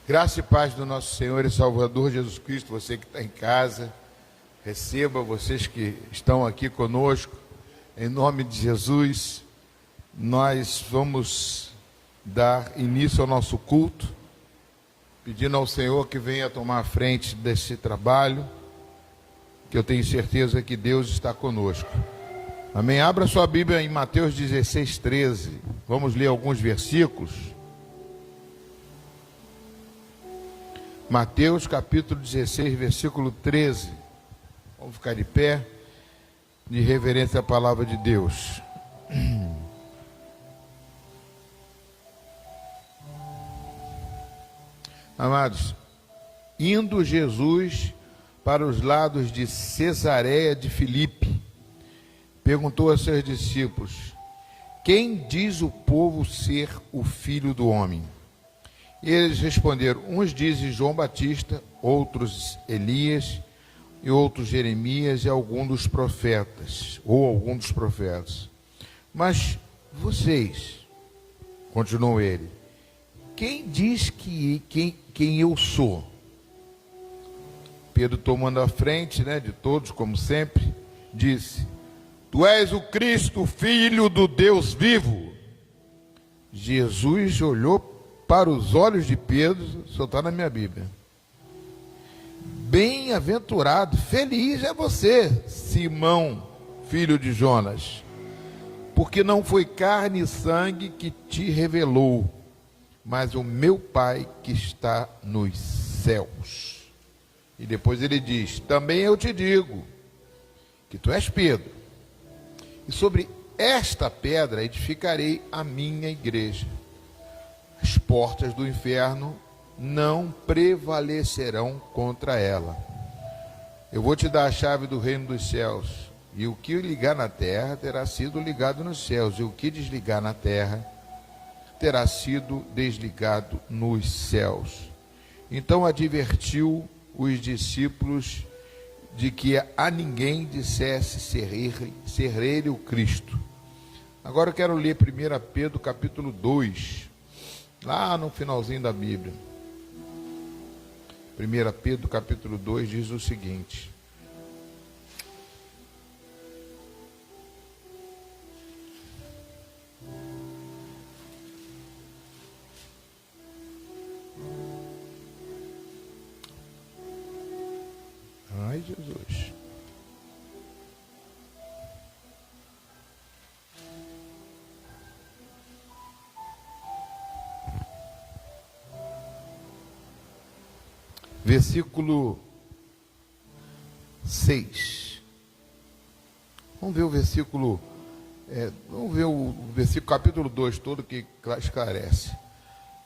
Graça e paz do nosso Senhor e Salvador Jesus Cristo, você que está em casa, receba vocês que estão aqui conosco, em nome de Jesus. Nós vamos dar início ao nosso culto, pedindo ao Senhor que venha tomar a frente desse trabalho, que eu tenho certeza que Deus está conosco. Amém? Abra sua Bíblia em Mateus 16, 13. Vamos ler alguns versículos. Mateus capítulo 16, versículo 13. Vamos ficar de pé, de reverência à palavra de Deus. Amados, indo Jesus para os lados de Cesareia de Filipe, perguntou a seus discípulos: quem diz o povo ser o Filho do Homem? E eles responderam: uns dizem João Batista, outros Elias, e outros Jeremias e algum dos profetas, ou algum dos profetas. Mas vocês, continuou ele, quem diz quem eu sou? Pedro, tomando a frente, de todos, como sempre, disse: tu és o Cristo, Filho do Deus vivo. Jesus olhou para os olhos de Pedro, só está na minha Bíblia. Bem-aventurado, feliz é você, Simão, filho de Jonas, porque não foi carne e sangue que te revelou, mas o meu Pai que está nos céus. E depois ele diz: também eu te digo que tu és Pedro, e sobre esta pedra edificarei a minha igreja. As portas do inferno não prevalecerão contra ela. Eu vou te dar a chave do reino dos céus, e o que ligar na terra terá sido ligado nos céus, e o que desligar na terra terá sido desligado nos céus. Então advertiu os discípulos de que a ninguém dissesse ser ele o Cristo. Agora eu quero ler 1 Pedro capítulo 2, lá no finalzinho da Bíblia. 1 Pedro capítulo 2 diz o seguinte: ai, Jesus. Versículo 6. Vamos ver o versículo, capítulo 2 todo, que esclarece.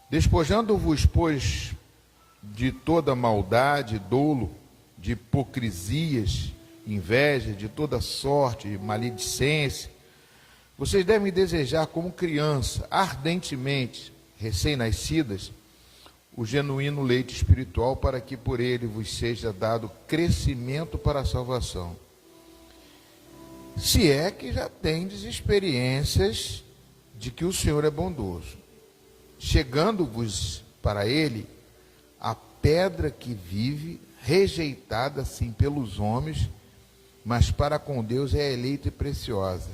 Despojando-vos, pois, de toda maldade, dolo, de hipocrisias, inveja, de toda sorte, maledicência, vocês devem desejar como criança, ardentemente, recém-nascidas, o genuíno leite espiritual, para que por ele vos seja dado crescimento para a salvação. Se é que já tendes experiências de que o Senhor é bondoso, chegando-vos para ele a pedra que vive, rejeitada sim pelos homens, mas para com Deus é eleita e preciosa.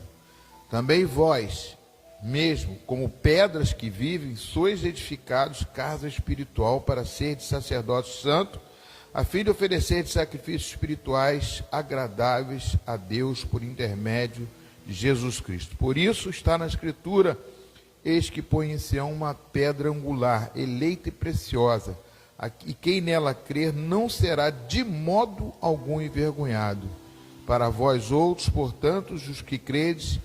Também vós, mesmo como pedras que vivem, sois edificados casa espiritual para ser de sacerdote santo, a fim de oferecer de sacrifícios espirituais agradáveis a Deus por intermédio de Jesus Cristo. Por isso está na Escritura: eis que põe em Sião uma pedra angular, eleita e preciosa, e quem nela crer não será de modo algum envergonhado. Para vós outros, portanto, os que credes,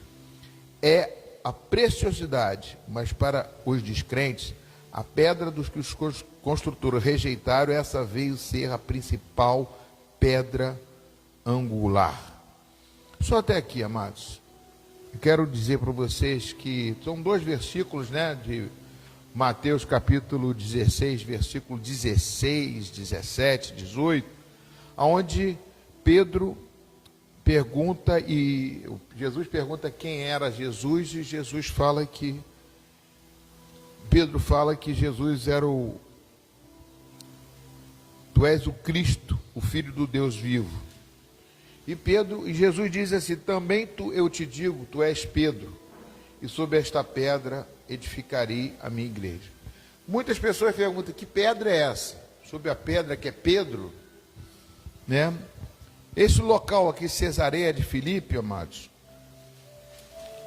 é a preciosidade, mas para os descrentes, a pedra dos que os construtores rejeitaram, essa veio ser a principal pedra angular. Só até aqui, amados. Eu quero dizer para vocês que são dois versículos, de Mateus capítulo 16, versículo 16, 17, 18, onde Pedro pergunta, e Jesus pergunta quem era Jesus, e Pedro fala que Jesus era o tu és o Cristo, o Filho do Deus vivo. E Jesus diz assim: também eu te digo, tu és Pedro, e sobre esta pedra edificarei a minha igreja. Muitas pessoas perguntam: que pedra é essa? Sobre a pedra que é Pedro, né? Esse local aqui, Cesareia de Filipe, amados,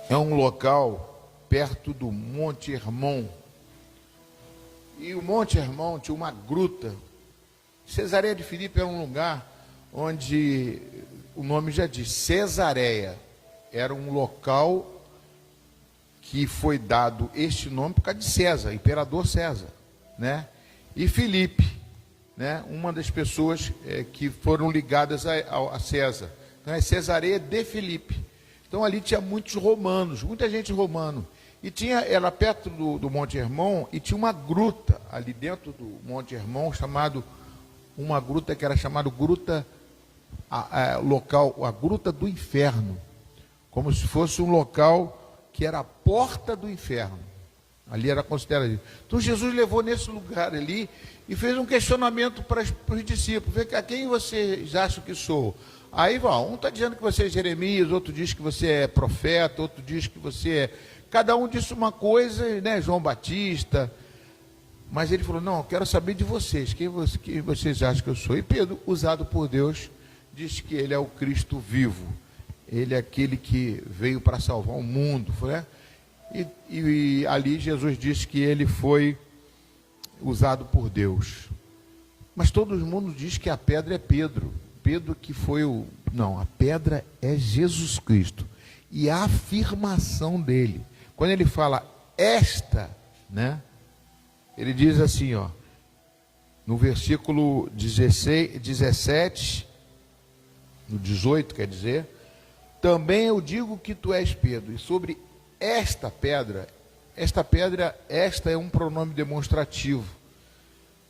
é um local perto do Monte Hermon. E o Monte Hermon tinha uma gruta. Cesareia de Filipe era um lugar onde, o nome já diz, Cesareia. Era um local que foi dado este nome por causa de César, imperador César, né? E Filipe, né? Uma das pessoas que foram ligadas a César. Então é Cesareia de Filipe. Então ali tinha muitos romanos, muita gente romano. E era perto do Monte Hermon, e tinha uma gruta ali dentro do Monte Hermon, uma gruta que era chamada gruta, a Gruta do Inferno, como se fosse um local que era a porta do inferno. Ali era considerado. Então Jesus levou nesse lugar ali e fez um questionamento para os discípulos: a quem vocês acham que sou? Aí um está dizendo que você é Jeremias, outro diz que você é profeta, outro diz que você é... Cada um disse uma coisa, né? João Batista. Mas ele falou: não, eu quero saber de vocês, quem vocês acham que eu sou? E Pedro, usado por Deus, disse que ele é o Cristo vivo. Ele é aquele que veio para salvar o mundo, né? E ali Jesus disse que ele foi usado por Deus. Mas todo mundo diz que a pedra é Pedro. Pedro que foi Não, a pedra é Jesus Cristo. E a afirmação dele, quando ele fala esta, né? Ele diz assim, no versículo 17, no 18, quer dizer: também eu digo que tu és Pedro, e sobre esta pedra é um pronome demonstrativo.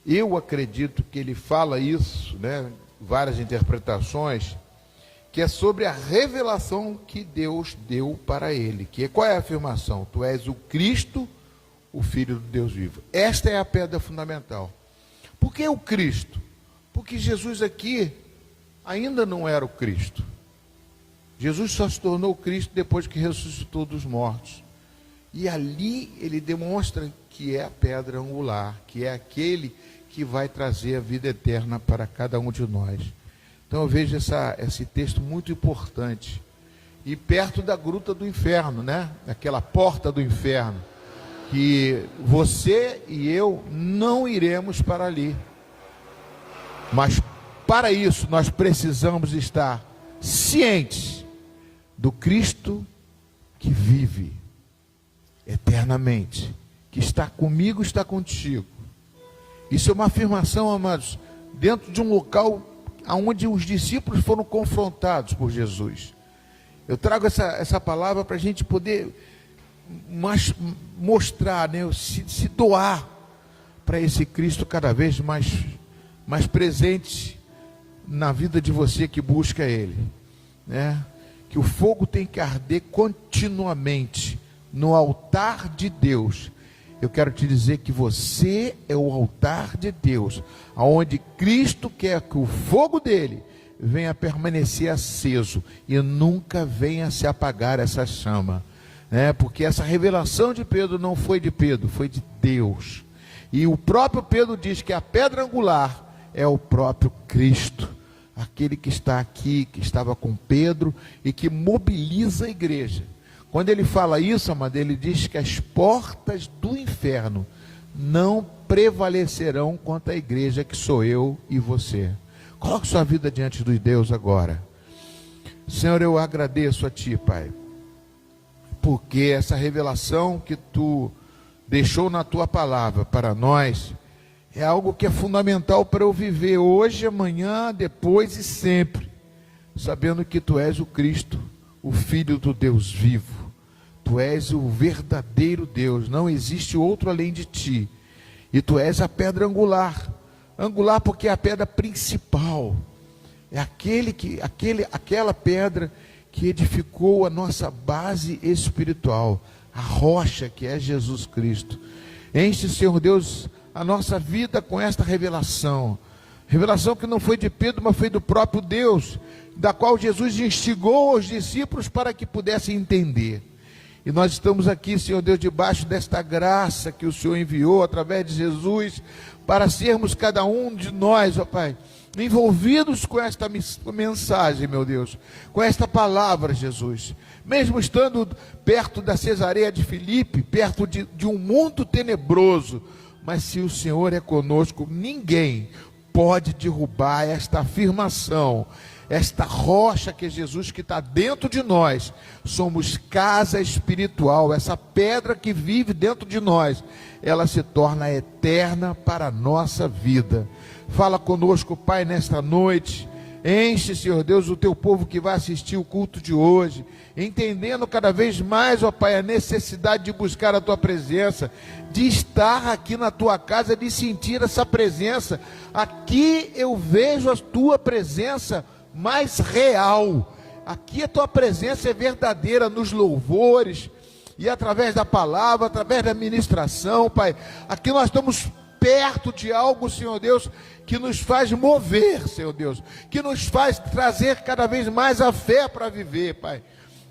Eu acredito que ele fala isso, né? Várias interpretações, que é sobre a revelação que Deus deu para ele. Qual é a afirmação? Tu és o Cristo, o Filho do Deus vivo. Esta é a pedra fundamental. Por que o Cristo? Porque Jesus aqui ainda não era o Cristo. Jesus só se tornou o Cristo depois que ressuscitou dos mortos. E ali ele demonstra que é a pedra angular, que é aquele que vai trazer a vida eterna para cada um de nós. Então eu vejo esse texto muito importante. E perto da gruta do inferno, né? Aquela porta do inferno, que você e eu não iremos para ali. Mas para isso nós precisamos estar cientes do Cristo que vive eternamente, que está comigo, está contigo. Isso é uma afirmação, amados, dentro de um local onde os discípulos foram confrontados por Jesus. Eu trago essa palavra para a gente poder mostrar, né, se doar para esse Cristo cada vez mais presente na vida de você que busca Ele, né? Que o fogo tem que arder continuamente no altar de Deus. Eu quero te dizer que você é o altar de Deus, aonde Cristo quer que o fogo dele venha permanecer aceso e nunca venha se apagar essa chama, né? Porque essa revelação de Pedro não foi de Pedro, foi de Deus. E o próprio Pedro diz que a pedra angular é o próprio Cristo, aquele que está aqui, que estava com Pedro e que mobiliza a igreja. Quando ele fala isso, amado, ele diz que as portas do inferno não prevalecerão contra a igreja que sou eu e você. Coloque sua vida diante de Deus agora. Senhor, eu agradeço a Ti, Pai, porque essa revelação que Tu deixou na Tua palavra para nós é algo que é fundamental para eu viver hoje, amanhã, depois e sempre, sabendo que Tu és o Cristo, o Filho do Deus vivo. Tu és o verdadeiro Deus, não existe outro além de Ti. E Tu és a pedra angular. Angular porque é a pedra principal. É aquela pedra que edificou a nossa base espiritual, a rocha que é Jesus Cristo. Enche, Senhor Deus, a nossa vida com esta revelação. Revelação que não foi de Pedro, mas foi do próprio Deus, da qual Jesus instigou os discípulos para que pudessem entender. E nós estamos aqui, Senhor Deus, debaixo desta graça que o Senhor enviou através de Jesus, para sermos cada um de nós, ó Pai, envolvidos com esta mensagem, meu Deus, com esta palavra, Jesus. Mesmo estando perto da Cesareia de Filipe, perto de um mundo tenebroso, mas se o Senhor é conosco, ninguém pode derrubar esta afirmação, esta rocha que é Jesus, que está dentro de nós. Somos casa espiritual, essa pedra que vive dentro de nós, ela se torna eterna para a nossa vida. Fala conosco, Pai, nesta noite. Enche, Senhor Deus, o teu povo que vai assistir o culto de hoje, entendendo cada vez mais, ó Pai, a necessidade de buscar a tua presença, de estar aqui na tua casa, de sentir essa presença. Aqui eu vejo a tua presença mais real. Aqui a tua presença é verdadeira nos louvores e através da palavra, através da ministração, Pai. Aqui nós estamos perto de algo, Senhor Deus, que nos faz mover, Senhor Deus, que nos faz trazer cada vez mais a fé para viver, Pai.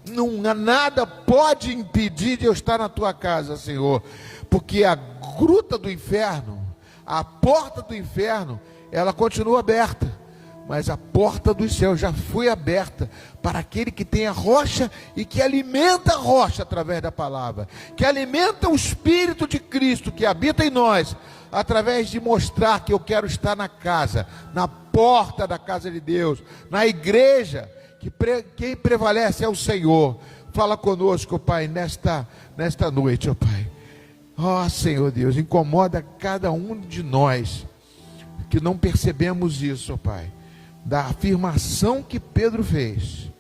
Não, nada pode impedir de eu estar na tua casa, Senhor, porque a gruta do inferno, a porta do inferno, ela continua aberta, mas a porta dos céus já foi aberta para aquele que tem a rocha e que alimenta a rocha através da palavra, que alimenta o Espírito de Cristo que habita em nós, através de mostrar que eu quero estar na casa, na porta da casa de Deus, na igreja, que quem prevalece é o Senhor. Fala conosco, Pai, nesta noite, ó Pai. Ó Senhor Deus, incomoda cada um de nós, que não percebemos isso, ó Pai, da afirmação que Pedro fez,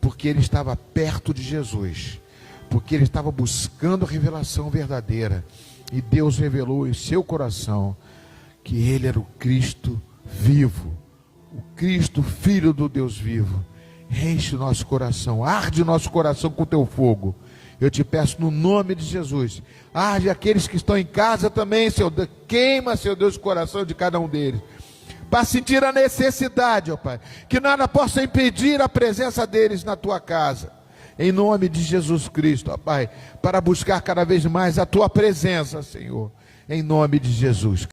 porque ele estava perto de Jesus, porque ele estava buscando a revelação verdadeira, e Deus revelou em seu coração que ele era o Cristo vivo, o Cristo, Filho do Deus vivo. Enche o nosso coração, arde o nosso coração com o teu fogo. Eu te peço no nome de Jesus, arde aqueles que estão em casa também, Senhor, queima, Senhor Deus, o coração de cada um deles, para sentir a necessidade, ó Pai, que nada possa impedir a presença deles na tua casa. Em nome de Jesus Cristo, ó Pai, para buscar cada vez mais a tua presença, Senhor, em nome de Jesus.